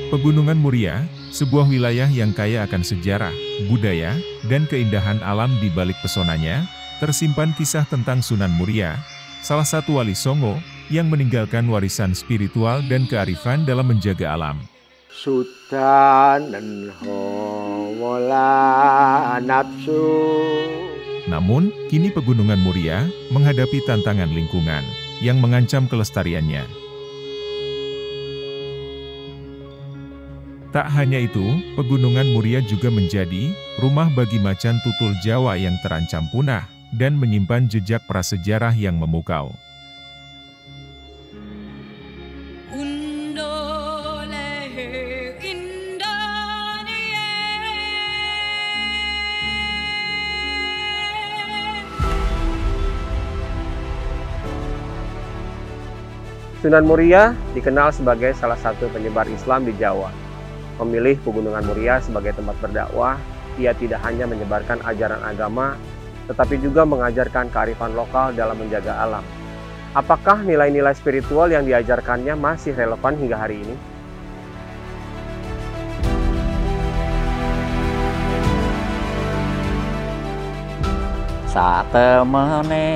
Pegunungan Muria, sebuah wilayah yang kaya akan sejarah, budaya, dan keindahan alam di balik pesonanya, tersimpan kisah tentang Sunan Muria, salah satu wali Songo, yang meninggalkan warisan spiritual dan kearifan dalam menjaga alam. Sudanan wala nafsu. Namun, kini Pegunungan Muria menghadapi tantangan lingkungan yang mengancam kelestariannya. Tak hanya itu, Pegunungan Muria juga menjadi rumah bagi macan tutul Jawa yang terancam punah dan menyimpan jejak prasejarah yang memukau. Sunan Muria dikenal sebagai salah satu penyebar Islam di Jawa. Memilih Pegunungan Muria sebagai tempat berdakwah, ia tidak hanya menyebarkan ajaran agama, tetapi juga mengajarkan kearifan lokal dalam menjaga alam. Apakah nilai-nilai spiritual yang diajarkannya masih relevan hingga hari ini? Satemene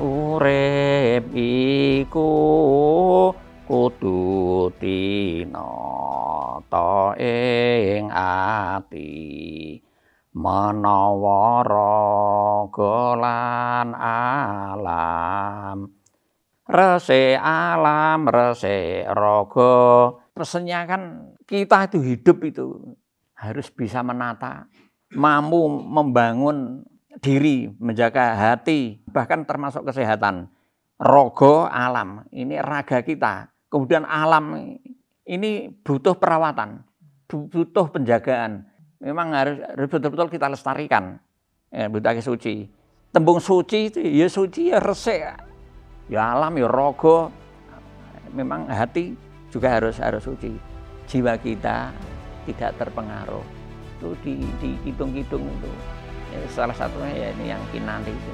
urip iku kudu tinata ing ati menawa raga lan alam rese alam rese raga. Pesannya kan kita itu hidup itu harus bisa menata, mampu membangun diri, menjaga hati, bahkan termasuk kesehatan. Rogo alam, ini raga kita. Kemudian alam ini butuh perawatan, butuh penjagaan. Memang harus betul-betul kita lestarikan. Ya, budaya suci. Tembung suci itu ya suci ya resik. Ya alam ya rogo. Memang hati juga harus suci. Jiwa kita tidak terpengaruh. Itu dihitung-hitung itu. Ya, salah satunya ya ini yang kinanti itu.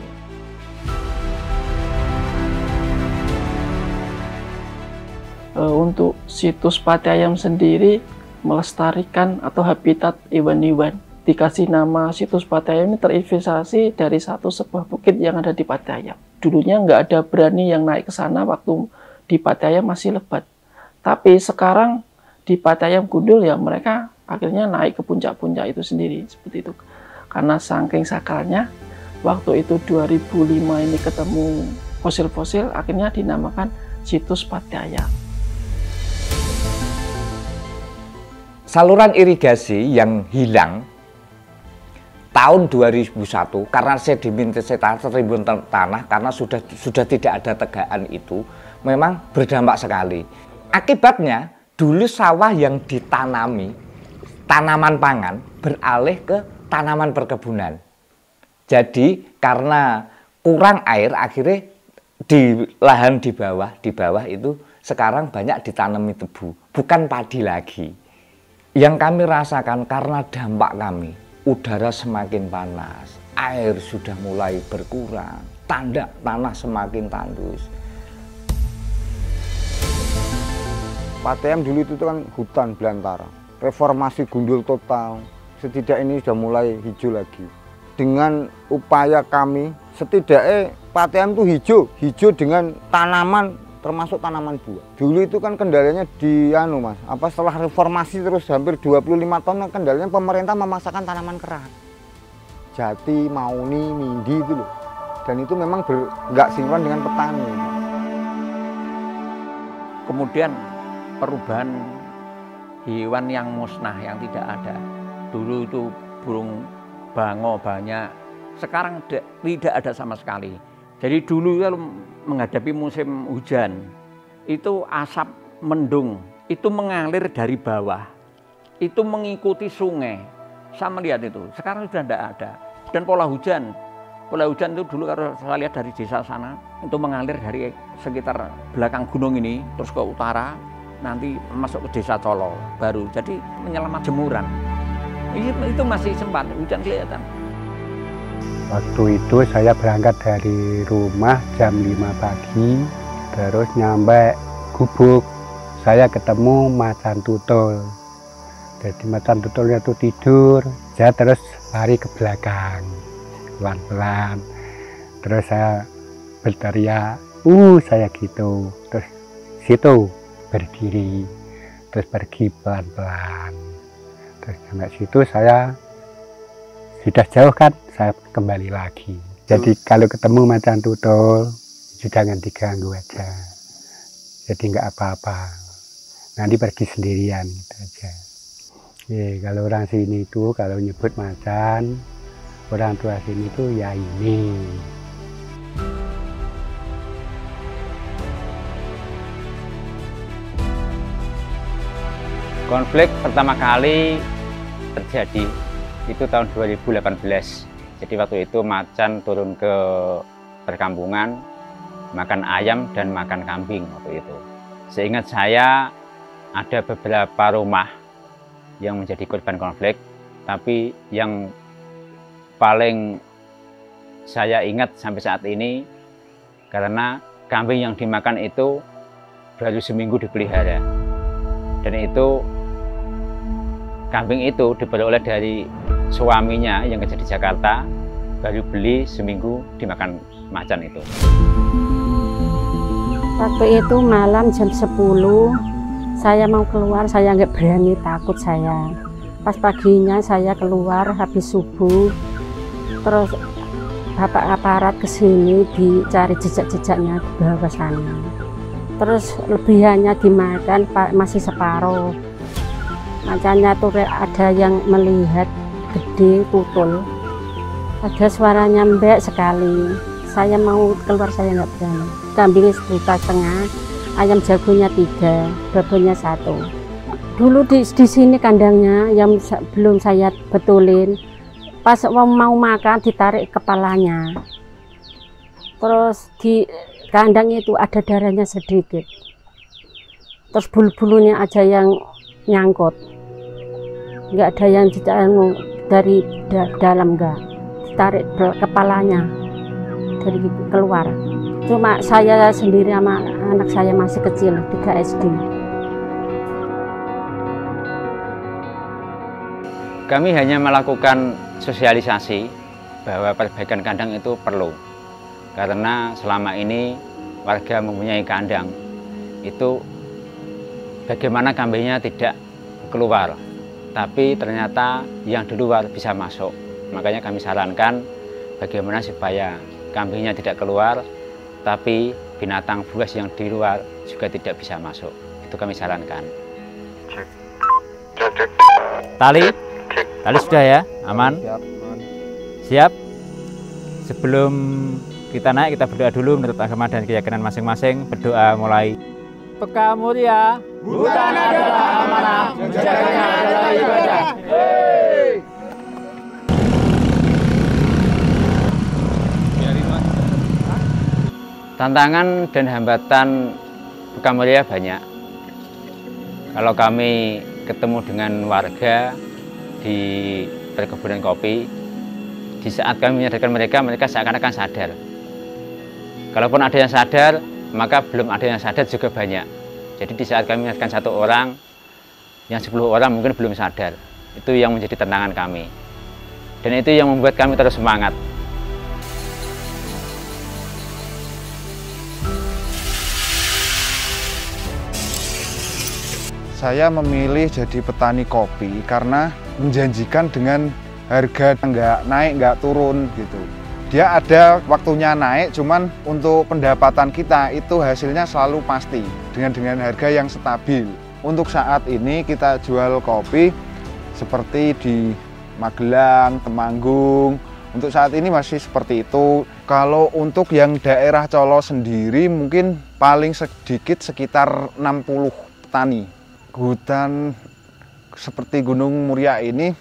Untuk situs Pati Ayam sendiri melestarikan atau habitat hewan-hewan. Dikasih nama situs Pati Ayam ini terinvestasi dari sebuah bukit yang ada di Pati Ayam. Dulunya nggak ada berani yang naik ke sana waktu di Pati Ayam masih lebat. Tapi sekarang di Pati Ayam Gundul ya mereka akhirnya naik ke puncak-puncak itu sendiri seperti itu. Karena saking sakralnya, waktu itu 2005 ini ketemu fosil-fosil, akhirnya dinamakan situs Pati Ayam. Saluran irigasi yang hilang tahun 2001 karena sedimentasi tertimbun tanah, karena sudah tidak ada tegaan itu, memang berdampak sekali. Akibatnya dulu sawah yang ditanami tanaman pangan beralih ke tanaman perkebunan. Jadi karena kurang air, akhirnya di lahan di bawah itu sekarang banyak ditanami tebu, bukan padi lagi. Yang kami rasakan karena dampak kami, udara semakin panas, air sudah mulai berkurang, tanah semakin tandus. Pati Ayam dulu itu kan hutan belantara, reformasi gundul total, setidaknya ini sudah mulai hijau lagi. Dengan upaya kami, setidaknya Pati Ayam itu hijau dengan tanaman, termasuk tanaman buah. Dulu itu kan kendalanya setelah reformasi terus hampir 25 tahun kendalanya pemerintah memasakkan tanaman keras. Jati, mauni, mindi itu loh. Dan itu memang nggak sinkron dengan petani. Kemudian perubahan hewan yang musnah, yang tidak ada. Dulu itu burung bango banyak, sekarang tidak ada sama sekali. Jadi dulu kalau menghadapi musim hujan, itu asap mendung, itu mengalir dari bawah, itu mengikuti sungai. Saya melihat itu, sekarang sudah tidak ada. Dan pola hujan itu dulu kalau saya lihat dari desa sana, itu mengalir dari sekitar belakang gunung ini, terus ke utara, nanti masuk ke desa Colo baru. Jadi menyelamat jemuran. Itu masih sempat, hujan kelihatan. Waktu itu saya berangkat dari rumah jam 5 pagi, terus nyampe Gubuk. Saya ketemu macan tutul. Jadi macan tutulnya itu tidur, saya terus lari ke belakang, pelan-pelan. Terus saya berteriak, saya gitu. Terus situ berdiri, terus pergi pelan-pelan. Terus sampai situ saya sudah jauh kan, saya kembali lagi. Jadi kalau ketemu macan tutul, jangan diganggu aja. Jadi nggak apa-apa. Nanti pergi sendirian gitu aja. Kalau orang sini itu kalau nyebut macan, orang tua sini itu ya ini. Konflik pertama kali terjadi itu tahun 2018. Jadi waktu itu macan turun ke perkampungan, makan ayam dan makan kambing waktu itu. Seingat saya ada beberapa rumah yang menjadi korban konflik, tapi yang paling saya ingat sampai saat ini karena kambing yang dimakan itu baru seminggu dipelihara, dan itu kambing itu diperoleh dari suaminya yang kerja di Jakarta, baru beli seminggu dimakan macan itu. Waktu itu malam jam 10 saya mau keluar, saya nggak berani, takut saya. Pas paginya saya keluar habis subuh, terus bapak aparat kesini dicari jejak-jejaknya di bawah sana. Terus lebihannya dimakan masih separuh. Macannya tuh ada yang melihat gede tutul, ada suaranya mbek sekali. Saya mau keluar, saya nggak berani. Kambing 1,5 juta, ayam jagonya 3, babonya 1. Dulu di sini kandangnya yang belum saya betulin, pas mau makan ditarik kepalanya, terus di kandang itu ada darahnya sedikit, terus bulu-bulunya aja yang nyangkut, nggak ada yang dari dalam, nggak ditarik kepalanya dari keluar. Cuma saya sendiri sama anak saya masih kecil, 3 SD. Kami hanya melakukan sosialisasi bahwa perbaikan kandang itu perlu. Karena selama ini warga mempunyai kandang, itu bagaimana kambingnya tidak keluar. Tapi ternyata yang di luar bisa masuk. Makanya kami sarankan bagaimana supaya kambingnya tidak keluar, tapi binatang buas yang di luar juga tidak bisa masuk. Itu kami sarankan. Tali sudah ya, aman? Siap. Sebelum kita naik, kita berdoa dulu menurut agama dan keyakinan masing-masing. Berdoa mulai. Peka mulia, hutan adalah amanah, menjaganya adalah ibadah. Tantangan dan hambatan Peka Mulia banyak. Kalau kami ketemu dengan warga di perkebunan kopi, di saat kami menyadarkan mereka seakan-akan sadar. Kalaupun ada yang sadar, maka belum ada yang sadar juga banyak. Jadi di saat kami menyadarkan 1 orang, yang 10 orang mungkin belum sadar. Itu yang menjadi tantangan kami. Dan itu yang membuat kami terus semangat. Saya memilih jadi petani kopi karena menjanjikan dengan harga nggak naik, nggak turun gitu. Dia ada waktunya naik, cuman untuk pendapatan kita itu hasilnya selalu pasti dengan harga yang stabil. Untuk saat ini kita jual kopi seperti di Magelang, Temanggung. Untuk saat ini masih seperti itu. Kalau untuk yang daerah Colo sendiri mungkin paling sedikit sekitar 60 petani. Hutan seperti Gunung Muria ini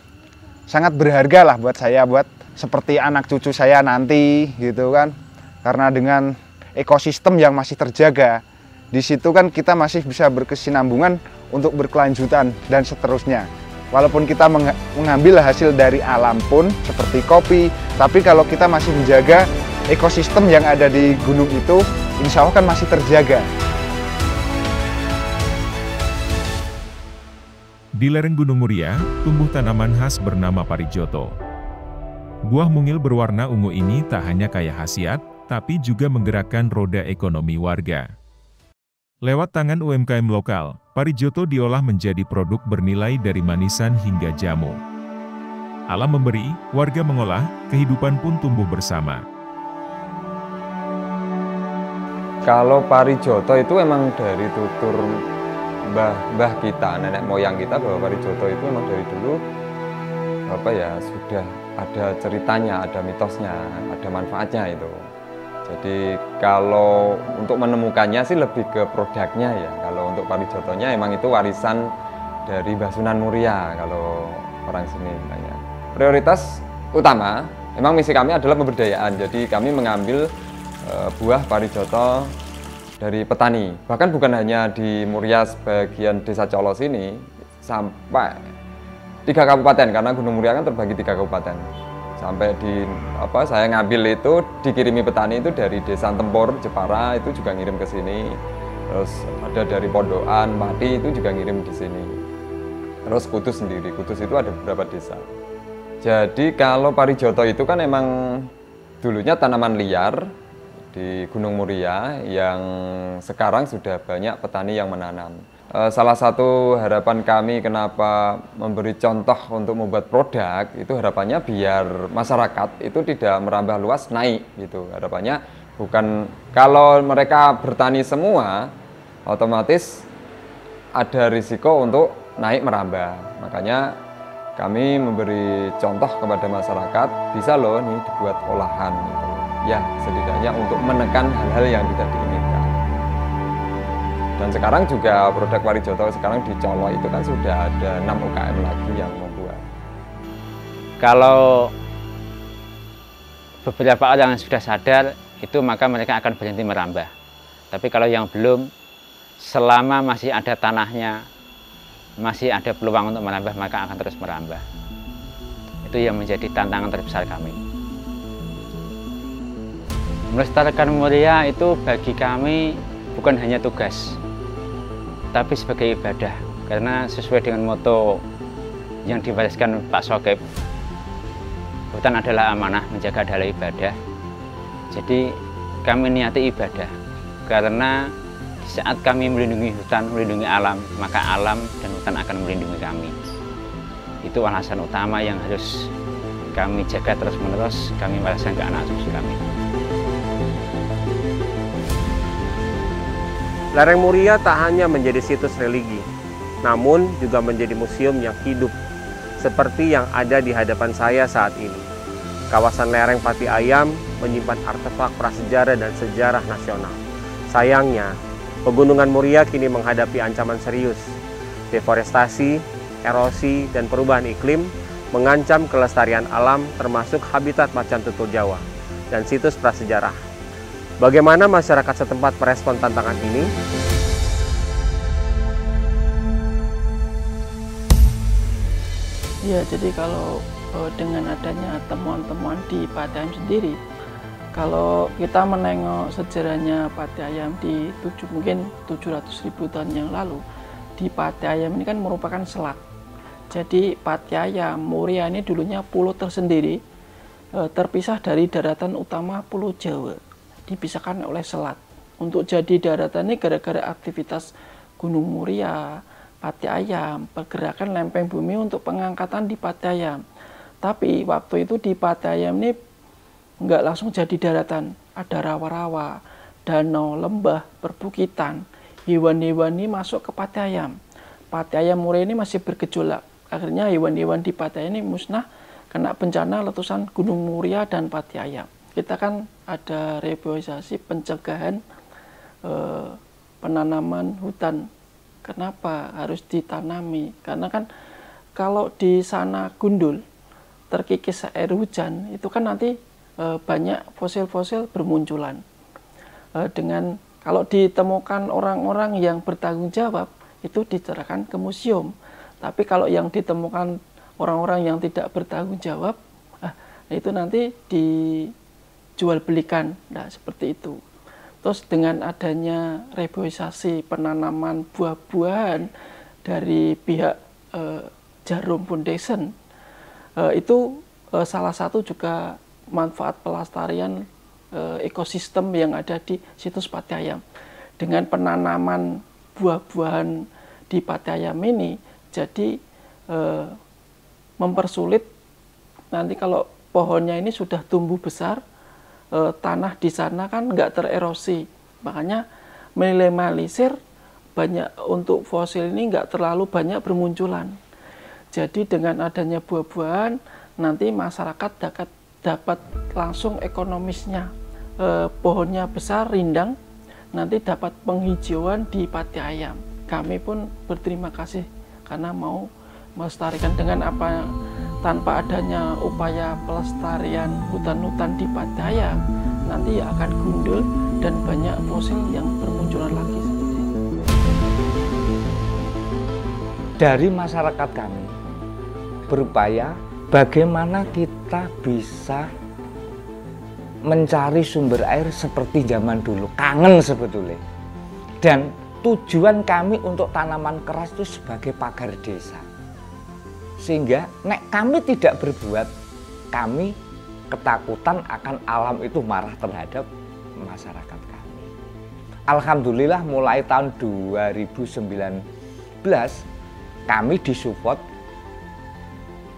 sangat berharga lah buat saya, buat seperti anak cucu saya nanti gitu kan. Karena dengan ekosistem yang masih terjaga, di situ kan kita masih bisa berkesinambungan untuk berkelanjutan dan seterusnya. Walaupun kita mengambil hasil dari alam pun seperti kopi, tapi kalau kita masih menjaga ekosistem yang ada di gunung itu, insya Allah kan masih terjaga. Di lereng Gunung Muria, tumbuh tanaman khas bernama parijoto. Buah mungil berwarna ungu ini tak hanya kaya khasiat, tapi juga menggerakkan roda ekonomi warga. Lewat tangan UMKM lokal, parijoto diolah menjadi produk bernilai dari manisan hingga jamu. Alam memberi, warga mengolah, kehidupan pun tumbuh bersama. Kalau parijoto itu emang dari tutur mbah kita, nenek moyang kita, bahwa parijoto itu emang dari dulu sudah ada ceritanya, ada mitosnya, ada manfaatnya itu. Jadi kalau untuk menemukannya sih lebih ke produknya ya. Kalau untuk parijotonya emang itu warisan dari Mbah Sunan Muria kalau orang sini banyak. Prioritas utama memang misi kami adalah pemberdayaan. Jadi kami mengambil buah parijoto dari petani. Bahkan bukan hanya di Muria sebagian Desa Colos ini, sampai 3 kabupaten, karena Gunung Muria kan terbagi 3 kabupaten. Sampai di saya ngambil itu dikirimi petani itu dari Desa Tempur, Jepara itu juga ngirim ke sini. Terus ada dari Pondokan, Mati itu juga ngirim di sini. Terus Kudus sendiri, Kudus itu ada beberapa desa. Jadi kalau parijoto itu kan emang dulunya tanaman liar di Gunung Muria yang sekarang sudah banyak petani yang menanam. Salah satu harapan kami kenapa memberi contoh untuk membuat produk itu harapannya biar masyarakat itu tidak merambah luas, naik gitu. Harapannya bukan kalau mereka bertani semua otomatis ada risiko untuk naik merambah. Makanya kami memberi contoh kepada masyarakat, bisa loh nih dibuat olahan gitu. Ya setidaknya untuk menekan hal-hal yang tidak diinginkan. Dan sekarang juga produk parijoto sekarang di Colo itu kan sudah ada 6 UKM lagi yang membuat. Kalau beberapa orang yang sudah sadar, itu maka mereka akan berhenti merambah. Tapi kalau yang belum, selama masih ada tanahnya, masih ada peluang untuk merambah, maka akan terus merambah. Itu yang menjadi tantangan terbesar kami. Melestarikan Muria itu bagi kami bukan hanya tugas, tapi sebagai ibadah. Karena sesuai dengan moto yang diwariskan Pak Sokip, hutan adalah amanah, menjaga adalah ibadah. Jadi kami niati ibadah, karena saat kami melindungi hutan, melindungi alam, maka alam dan hutan akan melindungi kami. Itu alasan utama yang harus kami jaga terus-menerus, kami wariskan ke anak cucu kami. Lereng Muria tak hanya menjadi situs religi, namun juga menjadi museum yang hidup, seperti yang ada di hadapan saya saat ini. Kawasan lereng Pati Ayam menyimpan artefak prasejarah dan sejarah nasional. Sayangnya, Pegunungan Muria kini menghadapi ancaman serius. Deforestasi, erosi, dan perubahan iklim mengancam kelestarian alam termasuk habitat macan tutul Jawa dan situs prasejarah. Bagaimana masyarakat setempat merespon tantangan ini? Ya, jadi kalau dengan adanya temuan-temuan di Pati Ayam sendiri, kalau kita menengok sejarahnya Pati Ayam di mungkin 700.000 tahun yang lalu, di Pati Ayam ini kan merupakan selat. Jadi Pati Ayam, Muria ini dulunya pulau tersendiri, terpisah dari daratan utama Pulau Jawa, dipisahkan oleh selat. Untuk jadi daratan ini gara-gara aktivitas Gunung Muria, Pati Ayam, pergerakan lempeng bumi untuk pengangkatan di Pati Ayam. Tapi waktu itu di Pati Ayam ini nggak langsung jadi daratan, ada rawa-rawa, danau, lembah, perbukitan, hewan-hewan ini masuk ke Pati Ayam. Pati Ayam Muria ini masih bergejolak. Akhirnya hewan-hewan di Pati Ayam ini musnah kena bencana letusan Gunung Muria dan Pati Ayam. Kita kan ada reboisasi, pencegahan penanaman hutan. Kenapa harus ditanami? Karena kan kalau di sana gundul, terkikis air hujan, itu kan nanti banyak fosil-fosil bermunculan. Dengan kalau ditemukan orang-orang yang bertanggung jawab, itu diserahkan ke museum. Tapi kalau yang ditemukan orang-orang yang tidak bertanggung jawab, itu nanti dijual belikan, nah seperti itu. Terus dengan adanya reboisasi penanaman buah-buahan dari pihak Jarum Foundation, itu salah satu juga manfaat pelestarian ekosistem yang ada di situs Pati Ayam. Dengan penanaman buah-buahan di Pati Ayam ini, jadi mempersulit nanti kalau pohonnya ini sudah tumbuh besar, tanah di sana kan nggak tererosi, makanya minimalisir banyak untuk fosil ini nggak terlalu banyak bermunculan. Jadi dengan adanya buah-buahan nanti masyarakat dapat langsung ekonomisnya, pohonnya besar rindang, nanti dapat penghijauan di Pati Ayam. Kami pun berterima kasih karena mau melestarikan dengan apa, tanpa adanya upaya pelestarian hutan-hutan di Pati Ayam, nanti akan gundul dan banyak fosil yang bermunculan lagi. Dari masyarakat kami berupaya bagaimana kita bisa mencari sumber air seperti zaman dulu, kangen sebetulnya. Dan tujuan kami untuk tanaman keras itu sebagai pagar desa. Sehingga nek kami tidak berbuat, kami ketakutan akan alam itu marah terhadap masyarakat kami. Alhamdulillah mulai tahun 2019 kami disupport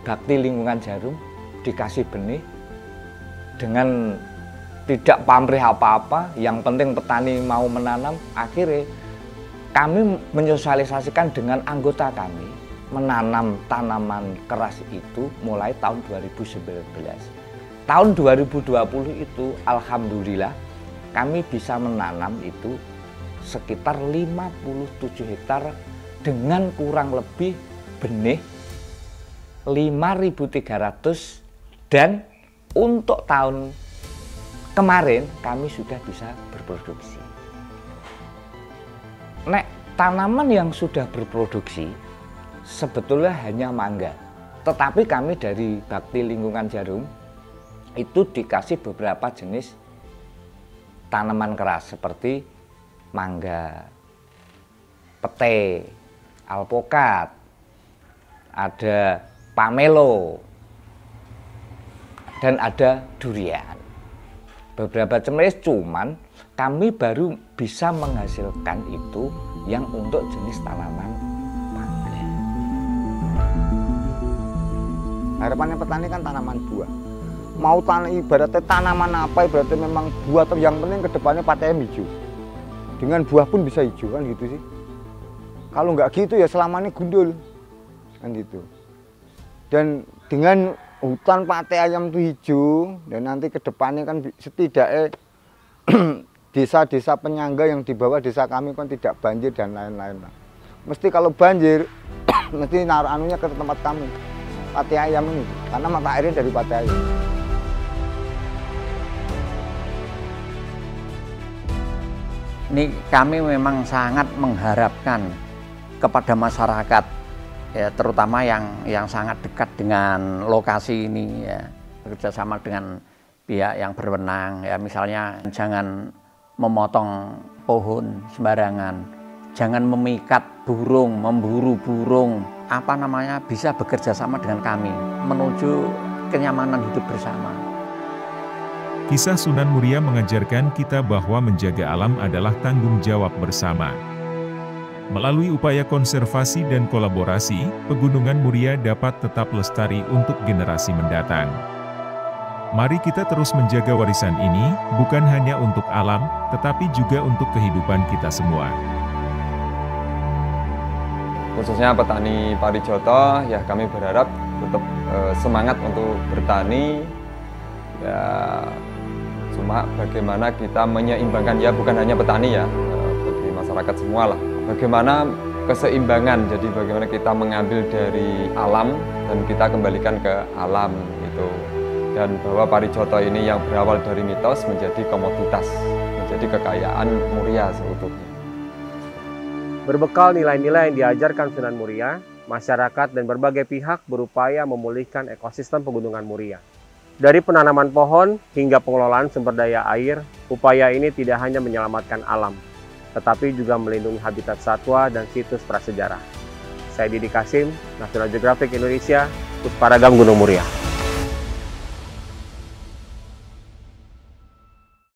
Bakti Lingkungan Jarum, dikasih benih dengan tidak pamrih apa-apa, yang penting petani mau menanam. Akhirnya kami menyosialisasikan dengan anggota kami menanam tanaman keras itu mulai tahun 2019. Tahun 2020 itu alhamdulillah kami bisa menanam itu sekitar 57 hektar dengan kurang lebih benih 5.300, dan untuk tahun kemarin kami sudah bisa berproduksi. Nek tanaman yang sudah berproduksi sebetulnya hanya mangga, tetapi kami dari Bakti Lingkungan Jarum itu dikasih beberapa jenis tanaman keras seperti mangga, pete, alpokat, ada pamelo, dan ada durian. Beberapa jenis, cuman kami baru bisa menghasilkan itu yang untuk jenis tanaman mangga. Harapannya petani kan tanaman buah. Mau ibaratnya tanaman apa, ibaratnya memang buah, yang penting kedepannya Pati Ayam hijau. Dengan buah pun bisa hijau kan gitu sih. Kalau nggak gitu ya selama ini gundul kan gitu. Dan dengan hutan Pati Ayam itu hijau, dan nanti kedepannya kan setidaknya desa-desa penyangga yang di bawah desa kami kan tidak banjir dan lain-lain. Mesti kalau banjir mesti naruh anunya ke tempat kami Pati Ayam ini, karena mata airnya dari Pati Ayam. Ini kami memang sangat mengharapkan kepada masyarakat, ya, terutama yang sangat dekat dengan lokasi ini, ya, bekerjasama dengan pihak yang berwenang, ya, misalnya jangan memotong pohon sembarangan, jangan memikat burung, memburu burung, bisa bekerja sama dengan kami menuju kenyamanan hidup bersama. Kisah Sunan Muria mengajarkan kita bahwa menjaga alam adalah tanggung jawab bersama. Melalui upaya konservasi dan kolaborasi, Pegunungan Muria dapat tetap lestari untuk generasi mendatang. Mari kita terus menjaga warisan ini, bukan hanya untuk alam, tetapi juga untuk kehidupan kita semua. Khususnya petani parijoto, ya kami berharap tetap semangat untuk bertani. Ya, cuma bagaimana kita menyeimbangkan, ya bukan hanya petani ya, bagi masyarakat semua lah. Bagaimana keseimbangan, jadi bagaimana kita mengambil dari alam dan kita kembalikan ke alam gitu. Dan bahwa parijoto ini yang berawal dari mitos menjadi komoditas, menjadi kekayaan Muria seutuhnya. Berbekal nilai-nilai yang diajarkan Sunan Muria, masyarakat, dan berbagai pihak berupaya memulihkan ekosistem Pegunungan Muria. Dari penanaman pohon hingga pengelolaan sumber daya air, upaya ini tidak hanya menyelamatkan alam, tetapi juga melindungi habitat satwa dan situs prasejarah. Saya Didi Kasim, National Geographic Indonesia, Pusparagam Gunung Muria.